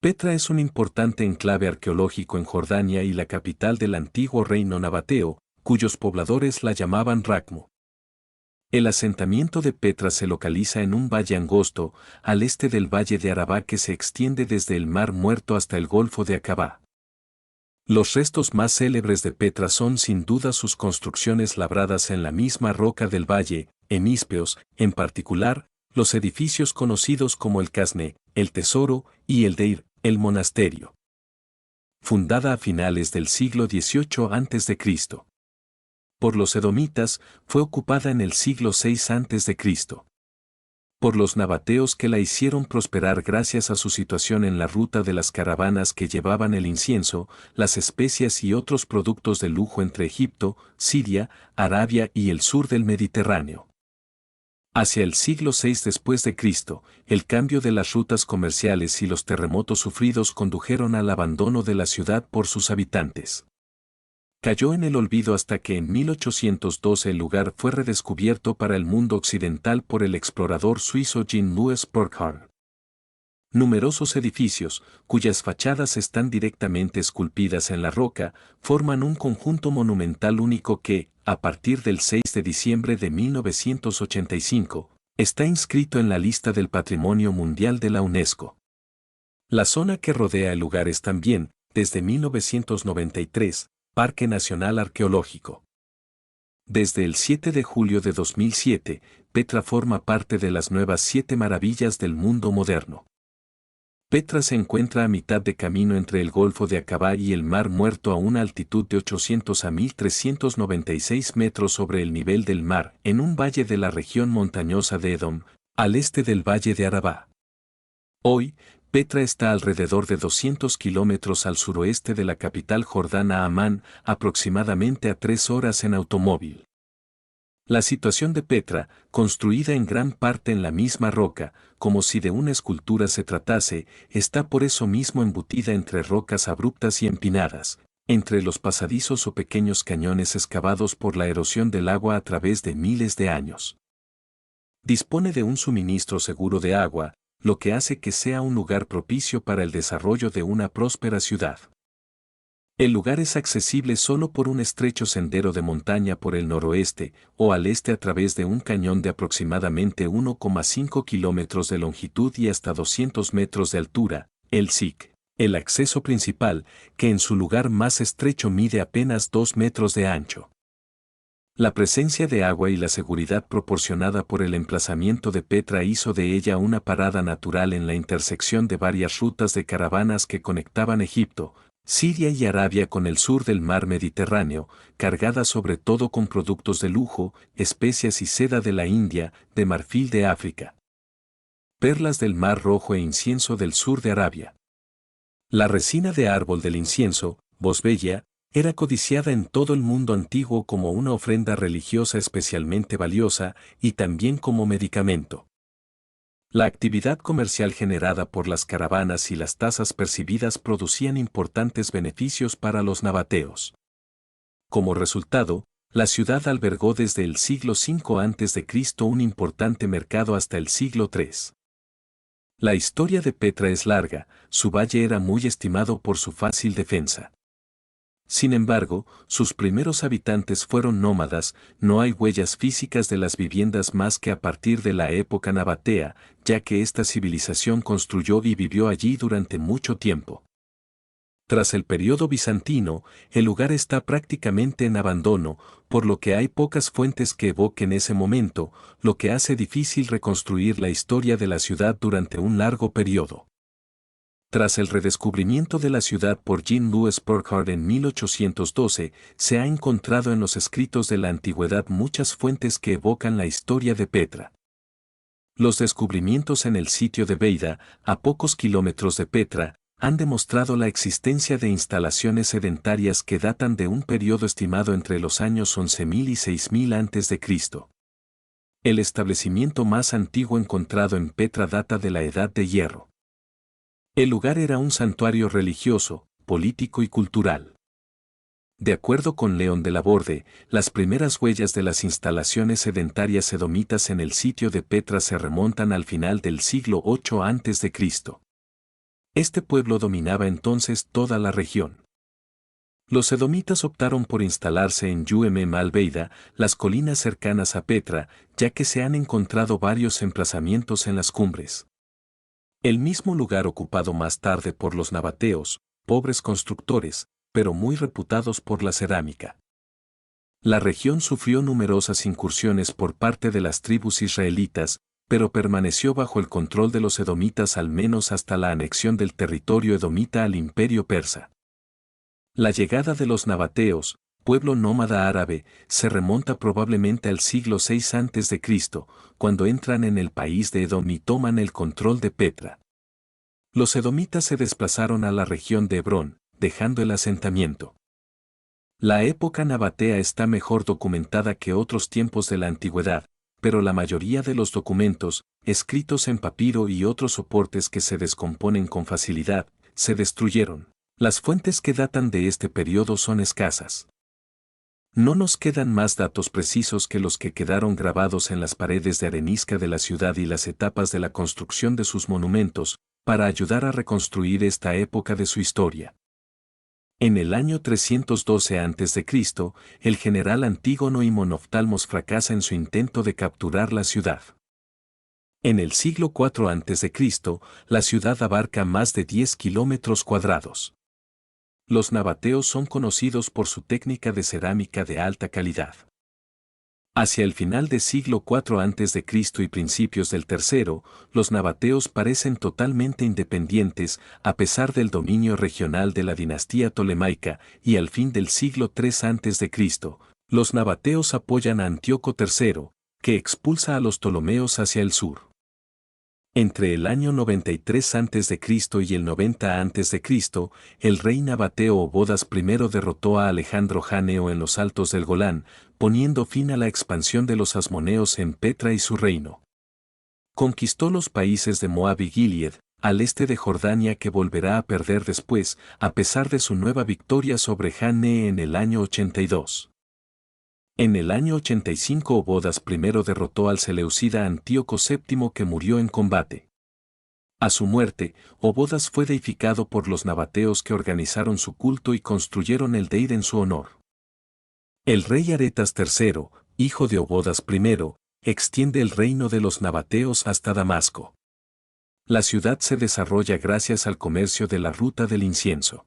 Petra es un importante enclave arqueológico en Jordania y la capital del antiguo reino nabateo, cuyos pobladores la llamaban Racmo. El asentamiento de Petra se localiza en un valle angosto, al este del valle de Arabá que se extiende desde el Mar Muerto hasta el Golfo de Aqaba. Los restos más célebres de Petra son sin duda sus construcciones labradas en la misma roca del valle, en Ispeos, en particular, los edificios conocidos como el Casne, el Tesoro, y el Deir, el monasterio. Fundada a finales del siglo XVIII a.C. por los edomitas, fue ocupada en el siglo VI a.C. por los nabateos que la hicieron prosperar gracias a su situación en la ruta de las caravanas que llevaban el incienso, las especias y otros productos de lujo entre Egipto, Siria, Arabia y el sur del Mediterráneo. Hacia el siglo VI después de Cristo, el cambio de las rutas comerciales y los terremotos sufridos condujeron al abandono de la ciudad por sus habitantes. Cayó en el olvido hasta que en 1812 el lugar fue redescubierto para el mundo occidental por el explorador suizo Jean-Louis Burckhardt. Numerosos edificios, cuyas fachadas están directamente esculpidas en la roca, forman un conjunto monumental único que, a partir del 6 de diciembre de 1985, está inscrito en la lista del Patrimonio Mundial de la UNESCO. La zona que rodea el lugar es también, desde 1993, Parque Nacional Arqueológico. Desde el 7 de julio de 2007, Petra forma parte de las nuevas 7 maravillas del mundo moderno. Petra se encuentra a mitad de camino entre el Golfo de Aqaba y el Mar Muerto a una altitud de 800 a 1396 metros sobre el nivel del mar, en un valle de la región montañosa de Edom, al este del Valle de Arabá. Hoy, Petra está alrededor de 200 kilómetros al suroeste de la capital jordana Amán, aproximadamente a 3 horas en automóvil. La situación de Petra, construida en gran parte en la misma roca, como si de una escultura se tratase, está por eso mismo embutida entre rocas abruptas y empinadas, entre los pasadizos o pequeños cañones excavados por la erosión del agua a través de miles de años. Dispone de un suministro seguro de agua, lo que hace que sea un lugar propicio para el desarrollo de una próspera ciudad. El lugar es accesible solo por un estrecho sendero de montaña por el noroeste o al este a través de un cañón de aproximadamente 1,5 kilómetros de longitud y hasta 200 metros de altura, el SIC, el acceso principal, que en su lugar más estrecho mide apenas 2 metros de ancho. La presencia de agua y la seguridad proporcionada por el emplazamiento de Petra hizo de ella una parada natural en la intersección de varias rutas de caravanas que conectaban Egipto, Siria y Arabia con el sur del mar Mediterráneo, cargadas sobre todo con productos de lujo, especias y seda de la India, de marfil de África, perlas del Mar Rojo e incienso del sur de Arabia. La resina de árbol del incienso, Boswellia, era codiciada en todo el mundo antiguo como una ofrenda religiosa especialmente valiosa y también como medicamento. La actividad comercial generada por las caravanas y las tasas percibidas producían importantes beneficios para los nabateos. Como resultado, la ciudad albergó desde el siglo V a.C. un importante mercado hasta el siglo III. La historia de Petra es larga, su valle era muy estimado por su fácil defensa. Sin embargo, sus primeros habitantes fueron nómadas, no hay huellas físicas de las viviendas más que a partir de la época nabatea, ya que esta civilización construyó y vivió allí durante mucho tiempo. Tras el periodo bizantino, el lugar está prácticamente en abandono, por lo que hay pocas fuentes que evoquen ese momento, lo que hace difícil reconstruir la historia de la ciudad durante un largo periodo. Tras el redescubrimiento de la ciudad por Jean-Louis Burckhardt en 1812, se ha encontrado en los escritos de la antigüedad muchas fuentes que evocan la historia de Petra. Los descubrimientos en el sitio de Beida, a pocos kilómetros de Petra, han demostrado la existencia de instalaciones sedentarias que datan de un periodo estimado entre los años 11.000 y 6.000 a.C. El establecimiento más antiguo encontrado en Petra data de la Edad de Hierro. El lugar era un santuario religioso, político y cultural. De acuerdo con León de Laborde, las primeras huellas de las instalaciones sedentarias edomitas en el sitio de Petra se remontan al final del siglo VIII a.C. Este pueblo dominaba entonces toda la región. Los edomitas optaron por instalarse en Yuem al-Beida, las colinas cercanas a Petra, ya que se han encontrado varios emplazamientos en las cumbres. El mismo lugar ocupado más tarde por los nabateos, pobres constructores, pero muy reputados por la cerámica. La región sufrió numerosas incursiones por parte de las tribus israelitas, pero permaneció bajo el control de los edomitas al menos hasta la anexión del territorio edomita al imperio persa. La llegada de los nabateos, pueblo nómada árabe, se remonta probablemente al siglo VI a.C., cuando entran en el país de Edom y toman el control de Petra. Los edomitas se desplazaron a la región de Hebrón, dejando el asentamiento. La época nabatea está mejor documentada que otros tiempos de la antigüedad, pero la mayoría de los documentos, escritos en papiro y otros soportes que se descomponen con facilidad, se destruyeron. Las fuentes que datan de este periodo son escasas. No nos quedan más datos precisos que los que quedaron grabados en las paredes de arenisca de la ciudad y las etapas de la construcción de sus monumentos, para ayudar a reconstruir esta época de su historia. En el año 312 a.C., el general Antígono y Monoftalmos fracasa en su intento de capturar la ciudad. En el siglo IV a.C., la ciudad abarca más de 10 kilómetros cuadrados. Los nabateos son conocidos por su técnica de cerámica de alta calidad. Hacia el final del siglo IV a.C. y principios del III, los nabateos parecen totalmente independientes a pesar del dominio regional de la dinastía tolemaica, y al fin del siglo III a.C., los nabateos apoyan a Antíoco III, que expulsa a los ptolomeos hacia el sur. Entre el año 93 a.C. y el 90 a.C., el rey nabateo Obodas I derrotó a Alejandro Jáneo en los altos del Golán, poniendo fin a la expansión de los asmoneos en Petra y su reino. Conquistó los países de Moab y Gilead, al este de Jordania, que volverá a perder después, a pesar de su nueva victoria sobre Jane en el año 82. En el año 85 Obodas I derrotó al seleucida Antíoco VII, que murió en combate. A su muerte, Obodas fue deificado por los nabateos, que organizaron su culto y construyeron el Deir en su honor. El rey Aretas III, hijo de Obodas I, extiende el reino de los nabateos hasta Damasco. La ciudad se desarrolla gracias al comercio de la ruta del incienso.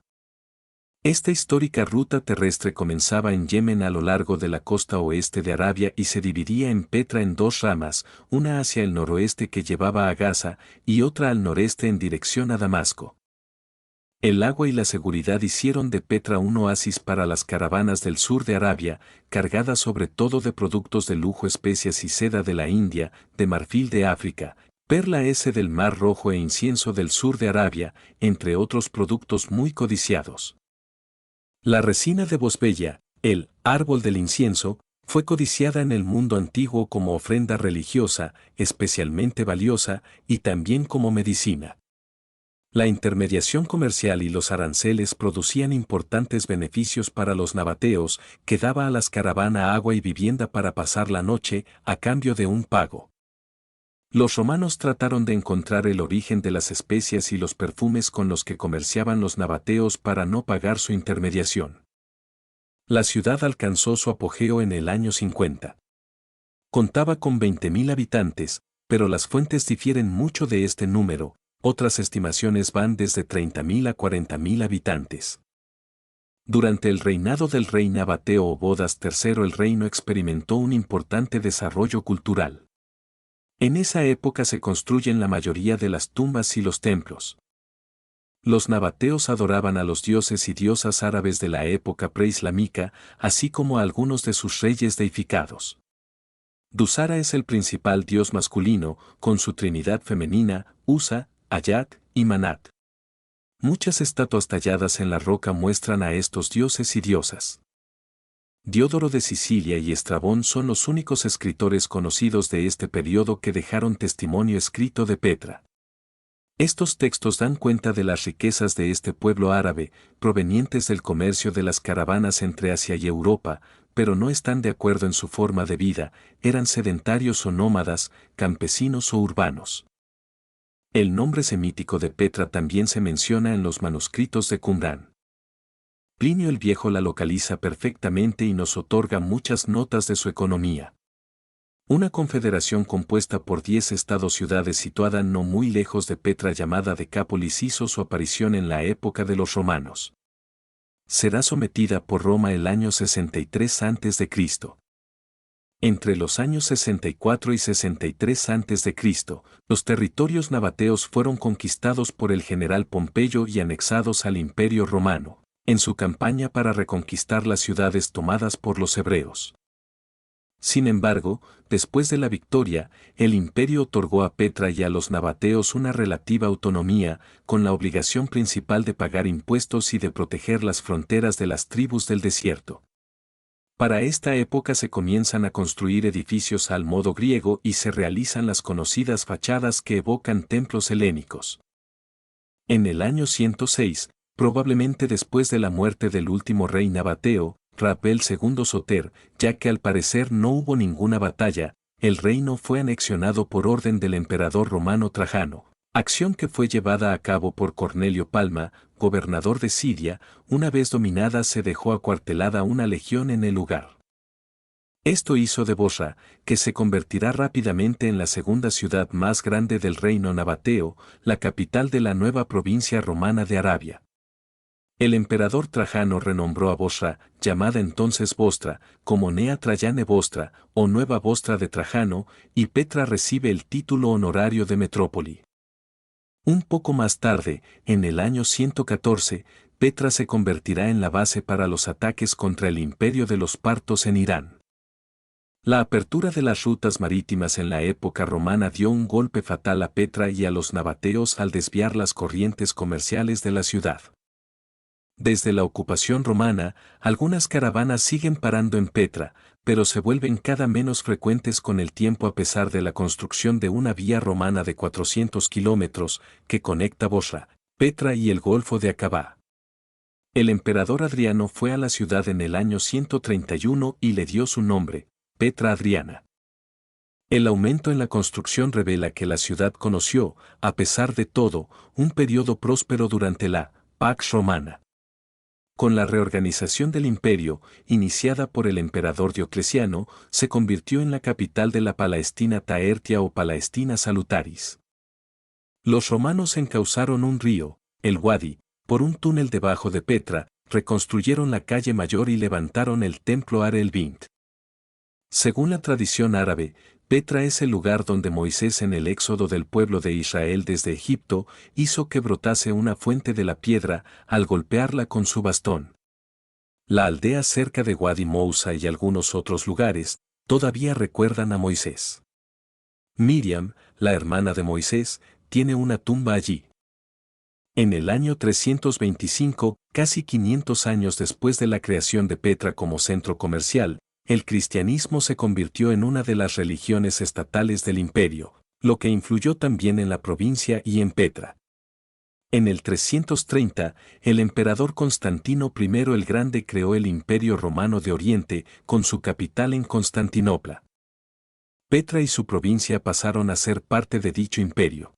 Esta histórica ruta terrestre comenzaba en Yemen a lo largo de la costa oeste de Arabia y se dividía en Petra en dos ramas, una hacia el noroeste que llevaba a Gaza y otra al noreste en dirección a Damasco. El agua y la seguridad hicieron de Petra un oasis para las caravanas del sur de Arabia, cargadas sobre todo de productos de lujo, especias y seda de la India, de marfil de África, perla del Mar Rojo e incienso del sur de Arabia, entre otros productos muy codiciados. La resina de Bosbella, el árbol del incienso, fue codiciada en el mundo antiguo como ofrenda religiosa, especialmente valiosa, y también como medicina. La intermediación comercial y los aranceles producían importantes beneficios para los nabateos, que daba a las caravanas agua y vivienda para pasar la noche, a cambio de un pago. Los romanos trataron de encontrar el origen de las especias y los perfumes con los que comerciaban los nabateos para no pagar su intermediación. La ciudad alcanzó su apogeo en el año 50. Contaba con 20.000 habitantes, pero las fuentes difieren mucho de este número, otras estimaciones van desde 30.000 a 40.000 habitantes. Durante el reinado del rey nabateo Obodas III el reino experimentó un importante desarrollo cultural. En esa época se construyen la mayoría de las tumbas y los templos. Los nabateos adoraban a los dioses y diosas árabes de la época preislámica, así como a algunos de sus reyes deificados. Dusara es el principal dios masculino, con su trinidad femenina, Usa, Ayat y Manat. Muchas estatuas talladas en la roca muestran a estos dioses y diosas. Diodoro de Sicilia y Estrabón son los únicos escritores conocidos de este periodo que dejaron testimonio escrito de Petra. Estos textos dan cuenta de las riquezas de este pueblo árabe, provenientes del comercio de las caravanas entre Asia y Europa, pero no están de acuerdo en su forma de vida, eran sedentarios o nómadas, campesinos o urbanos. El nombre semítico de Petra también se menciona en los manuscritos de Qumrán. Plinio el Viejo la localiza perfectamente y nos otorga muchas notas de su economía. Una confederación compuesta por 10 estados-ciudades situada no muy lejos de Petra llamada Decápolis hizo su aparición en la época de los romanos. Será sometida por Roma el año 63 a.C. Entre los años 64 y 63 a.C., los territorios nabateos fueron conquistados por el general Pompeyo y anexados al Imperio Romano, en su campaña para reconquistar las ciudades tomadas por los hebreos. Sin embargo, después de la victoria, el imperio otorgó a Petra y a los nabateos una relativa autonomía, con la obligación principal de pagar impuestos y de proteger las fronteras de las tribus del desierto. Para esta época se comienzan a construir edificios al modo griego y se realizan las conocidas fachadas que evocan templos helénicos. En el año 106, probablemente después de la muerte del último rey nabateo, Rabel II Soter, ya que al parecer no hubo ninguna batalla, el reino fue anexionado por orden del emperador romano Trajano, acción que fue llevada a cabo por Cornelio Palma, gobernador de Siria. Una vez dominada se dejó acuartelada una legión en el lugar. Esto hizo de Bosra, que se convertirá rápidamente en la segunda ciudad más grande del reino nabateo, la capital de la nueva provincia romana de Arabia. El emperador Trajano renombró a Bosra, llamada entonces Bostra, como Nea Traiane Bostra, o Nueva Bostra de Trajano, y Petra recibe el título honorario de metrópoli. Un poco más tarde, en el año 114, Petra se convertirá en la base para los ataques contra el imperio de los partos en Irán. La apertura de las rutas marítimas en la época romana dio un golpe fatal a Petra y a los nabateos al desviar las corrientes comerciales de la ciudad. Desde la ocupación romana, algunas caravanas siguen parando en Petra, pero se vuelven cada menos frecuentes con el tiempo a pesar de la construcción de una vía romana de 400 kilómetros que conecta Bosra, Petra y el Golfo de Acabá. El emperador Adriano fue a la ciudad en el año 131 y le dio su nombre, Petra Adriana. El aumento en la construcción revela que la ciudad conoció, a pesar de todo, un periodo próspero durante la Pax Romana. Con la reorganización del imperio, iniciada por el emperador Diocleciano, se convirtió en la capital de la Palestina Taertia o Palestina Salutaris. Los romanos encauzaron un río, el Wadi, por un túnel debajo de Petra, reconstruyeron la calle mayor y levantaron el templo Ar el-Bint. Según la tradición árabe, Petra es el lugar donde Moisés en el éxodo del pueblo de Israel desde Egipto hizo que brotase una fuente de la piedra al golpearla con su bastón. La aldea cerca de Wadi Moussa y algunos otros lugares todavía recuerdan a Moisés. Miriam, la hermana de Moisés, tiene una tumba allí. En el año 325, casi 500 años después de la creación de Petra como centro comercial, el cristianismo se convirtió en una de las religiones estatales del imperio, lo que influyó también en la provincia y en Petra. En el 330, el emperador Constantino I el Grande creó el Imperio Romano de Oriente, con su capital en Constantinopla. Petra y su provincia pasaron a ser parte de dicho imperio.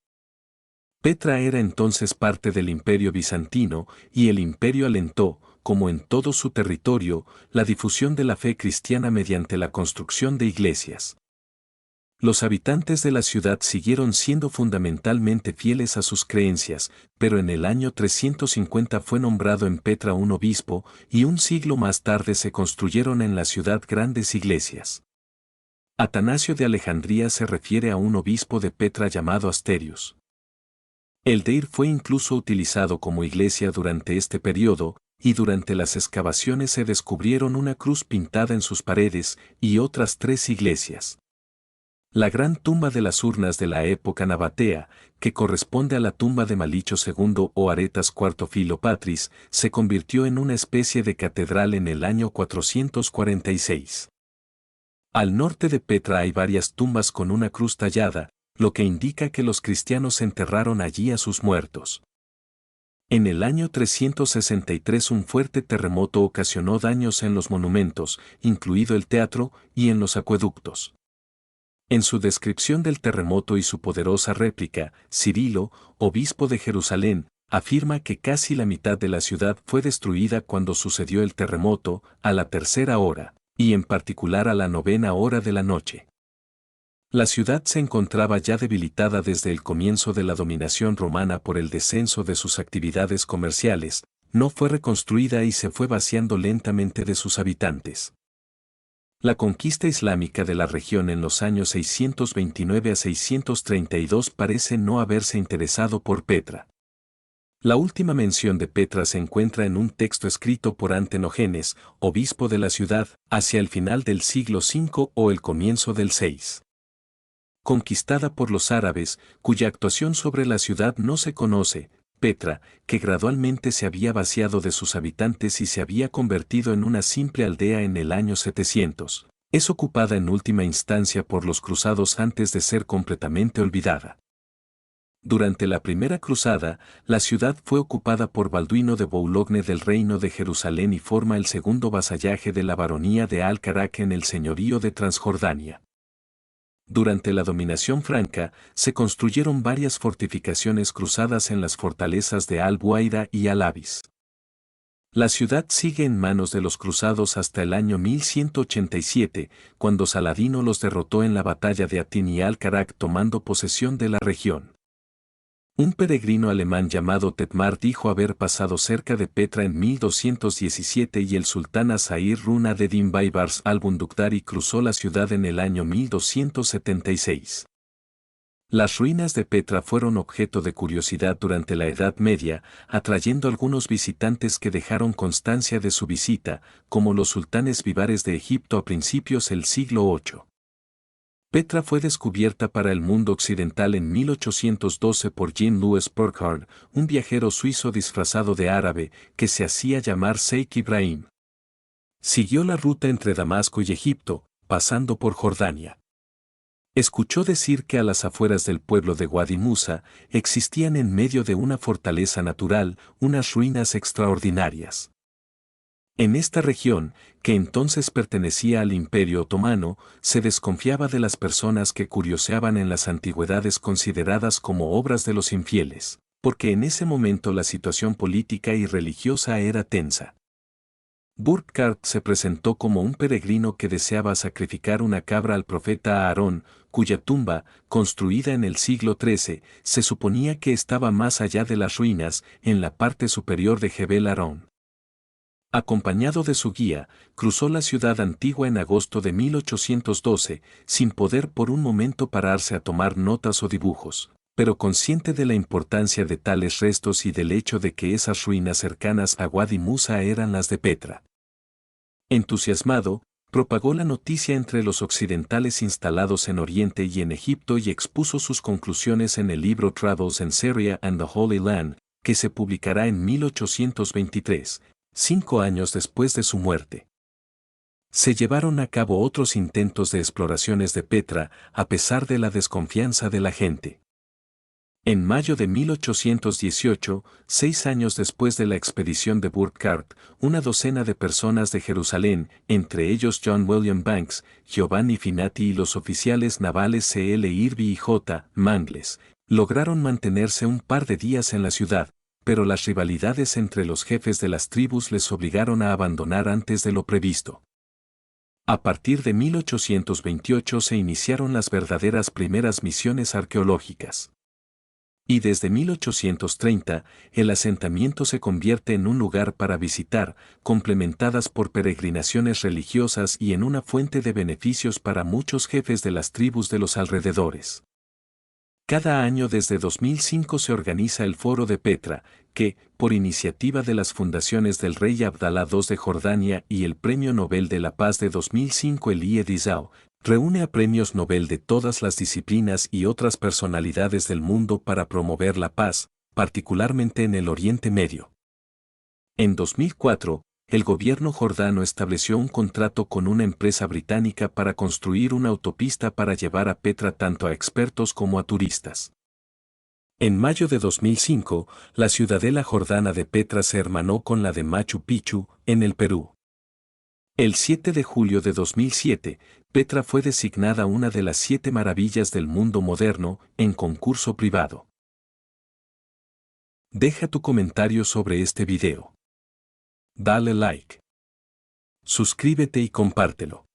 Petra era entonces parte del Imperio Bizantino, y el imperio alentó, como en todo su territorio, la difusión de la fe cristiana mediante la construcción de iglesias. Los habitantes de la ciudad siguieron siendo fundamentalmente fieles a sus creencias, pero en el año 350 fue nombrado en Petra un obispo, y un siglo más tarde se construyeron en la ciudad grandes iglesias. Atanasio de Alejandría se refiere a un obispo de Petra llamado Asterius. El Deir fue incluso utilizado como iglesia durante este periodo, y durante las excavaciones se descubrieron una cruz pintada en sus paredes y otras 3 iglesias. La gran tumba de las urnas de la época nabatea, que corresponde a la tumba de Malicho II o Aretas IV Filopatris, se convirtió en una especie de catedral en el año 446. Al norte de Petra hay varias tumbas con una cruz tallada, lo que indica que los cristianos enterraron allí a sus muertos. En el año 363 un fuerte terremoto ocasionó daños en los monumentos, incluido el teatro, y en los acueductos. En su descripción del terremoto y su poderosa réplica, Cirilo, obispo de Jerusalén, afirma que casi la mitad de la ciudad fue destruida cuando sucedió el terremoto, a la tercera hora, y en particular a la novena hora de la noche. La ciudad se encontraba ya debilitada desde el comienzo de la dominación romana por el descenso de sus actividades comerciales, no fue reconstruida y se fue vaciando lentamente de sus habitantes. La conquista islámica de la región en los años 629 a 632 parece no haberse interesado por Petra. La última mención de Petra se encuentra en un texto escrito por Antenogenes, obispo de la ciudad, hacia el final del siglo V o el comienzo del VI. Conquistada por los árabes, cuya actuación sobre la ciudad no se conoce, Petra, que gradualmente se había vaciado de sus habitantes y se había convertido en una simple aldea en el año 700, es ocupada en última instancia por los cruzados antes de ser completamente olvidada. Durante la primera cruzada, la ciudad fue ocupada por Balduino de Boulogne del reino de Jerusalén y forma el segundo vasallaje de la baronía de Al-Karak en el señorío de Transjordania. Durante la dominación franca, se construyeron varias fortificaciones cruzadas en las fortalezas de Al-Buaira y Al-Abis. La ciudad sigue en manos de los cruzados hasta el año 1187, cuando Saladino los derrotó en la batalla de Atin y Al-Karak tomando posesión de la región. Un peregrino alemán llamado Tetmar dijo haber pasado cerca de Petra en 1217 y el sultán Asair Runa de Baybars al-Bundukdari cruzó la ciudad en el año 1276. Las ruinas de Petra fueron objeto de curiosidad durante la Edad Media, atrayendo algunos visitantes que dejaron constancia de su visita, como los sultanes Vivares de Egipto a principios del siglo VIII. Petra fue descubierta para el mundo occidental en 1812 por Jean-Louis Burckhardt, un viajero suizo disfrazado de árabe, que se hacía llamar Sheikh Ibrahim. Siguió la ruta entre Damasco y Egipto, pasando por Jordania. Escuchó decir que a las afueras del pueblo de Wadi Musa existían en medio de una fortaleza natural unas ruinas extraordinarias. En esta región, que entonces pertenecía al Imperio Otomano, se desconfiaba de las personas que curioseaban en las antigüedades consideradas como obras de los infieles, porque en ese momento la situación política y religiosa era tensa. Burckhardt se presentó como un peregrino que deseaba sacrificar una cabra al profeta Aarón, cuya tumba, construida en el siglo XIII, se suponía que estaba más allá de las ruinas, en la parte superior de Jebel Aarón. Acompañado de su guía, cruzó la ciudad antigua en agosto de 1812, sin poder por un momento pararse a tomar notas o dibujos, pero consciente de la importancia de tales restos y del hecho de que esas ruinas cercanas a Wadi Musa eran las de Petra. Entusiasmado, propagó la noticia entre los occidentales instalados en Oriente y en Egipto y expuso sus conclusiones en el libro Travels in Syria and the Holy Land, que se publicará en 1823. 5 años después de su muerte. Se llevaron a cabo otros intentos de exploraciones de Petra, a pesar de la desconfianza de la gente. En mayo de 1818, 6 años después de la expedición de Burckhardt, una docena de personas de Jerusalén, entre ellos John William Banks, Giovanni Finati y los oficiales navales C.L. Irby y J. Mangles, lograron mantenerse un par de días en la ciudad, pero las rivalidades entre los jefes de las tribus les obligaron a abandonar antes de lo previsto. A partir de 1828 se iniciaron las verdaderas primeras misiones arqueológicas. Y desde 1830, el asentamiento se convierte en un lugar para visitar, complementadas por peregrinaciones religiosas y en una fuente de beneficios para muchos jefes de las tribus de los alrededores. Cada año desde 2005 se organiza el Foro de Petra, que, por iniciativa de las fundaciones del rey Abdalá II de Jordania y el Premio Nobel de la Paz de 2005 Elie Wiesel, reúne a premios Nobel de todas las disciplinas y otras personalidades del mundo para promover la paz, particularmente en el Oriente Medio. En 2004, el gobierno jordano estableció un contrato con una empresa británica para construir una autopista para llevar a Petra tanto a expertos como a turistas. En mayo de 2005, la ciudadela jordana de Petra se hermanó con la de Machu Picchu, en el Perú. El 7 de julio de 2007, Petra fue designada una de las 7 maravillas del mundo moderno en concurso privado. Deja tu comentario sobre este video. Dale like. Suscríbete y compártelo.